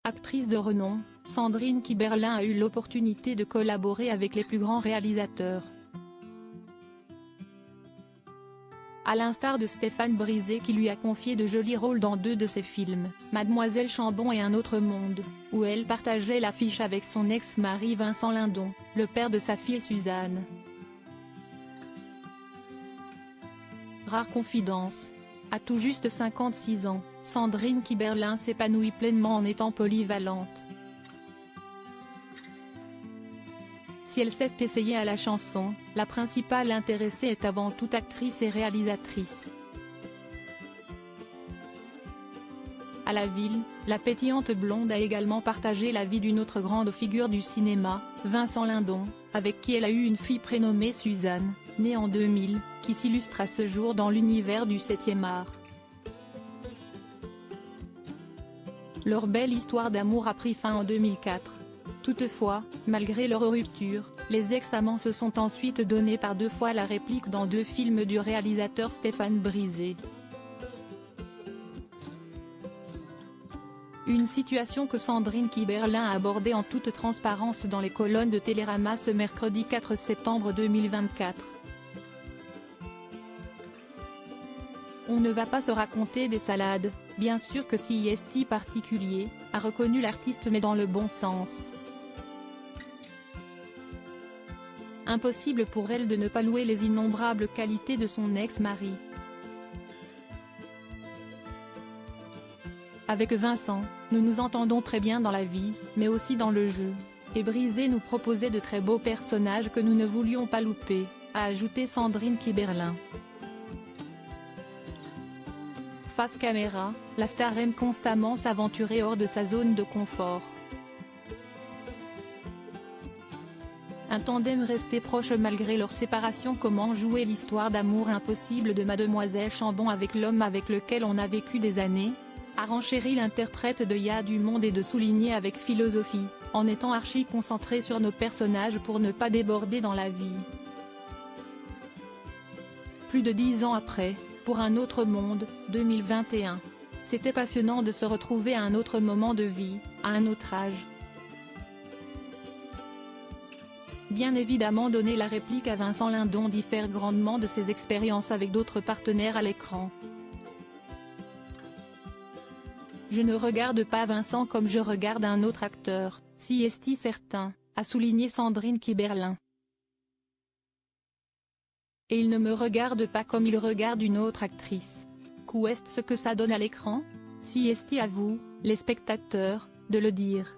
Actrice de renom, Sandrine Kiberlin a eu l'opportunité de collaborer avec les plus grands réalisateurs. À l'instar de Stéphane Brisé qui lui a confié de jolis rôles dans 2 de ses films, Mademoiselle Chambon et Un autre monde, où elle partageait l'affiche avec son ex-mari Vincent Lindon, le père de sa fille Suzanne. Rare confidence. À tout juste 56 ans, Sandrine Kiberlin s'épanouit pleinement en étant polyvalente. Si elle s'est essayée à la chanson, la principale intéressée est avant tout actrice et réalisatrice. À la ville, la pétillante blonde a également partagé la vie d'une autre grande figure du cinéma, Vincent Lindon, avec qui elle a eu une fille prénommée Suzanne, née en 2000, qui s'illustre à ce jour dans l'univers du 7e art. Leur belle histoire d'amour a pris fin en 2004. Toutefois, malgré leur rupture, les ex-amants se sont ensuite donné par 2 fois la réplique dans 2 films du réalisateur Stéphane Brisé. Une situation que Sandrine Kiberlin a abordée en toute transparence dans les colonnes de Télérama ce mercredi 4 septembre 2024. On ne va pas se raconter des salades, bien sûr que si est particulier, a reconnu l'artiste mais dans le bon sens. Impossible pour elle de ne pas louer les innombrables qualités de son ex-mari. Avec Vincent, nous nous entendons très bien dans la vie, mais aussi dans le jeu. Et Brisé nous proposait de très beaux personnages que nous ne voulions pas louper, a ajouté Sandrine Kiberlin. Face caméra, la star aime constamment s'aventurer hors de sa zone de confort. Un tandem resté proche malgré leur séparation. Comment jouer l'histoire d'amour impossible de Mademoiselle Chambon avec l'homme avec lequel on a vécu des années, a renchéri l'interprète de Ya du Monde et de souligner avec philosophie, en étant archi concentré sur nos personnages pour ne pas déborder dans la vie. Plus de 10 ans après, pour Un autre monde, 2021. C'était passionnant de se retrouver à un autre moment de vie, à un autre âge. Bien évidemment donner la réplique à Vincent Lindon diffère grandement de ses expériences avec d'autres partenaires à l'écran. Je ne regarde pas Vincent comme je regarde un autre acteur, si est-il certain, a souligné Sandrine Kiberlin. Et il ne me regarde pas comme il regarde une autre actrice. Qu'est-ce que ça donne à l'écran? Si est-il à vous, les spectateurs, de le dire.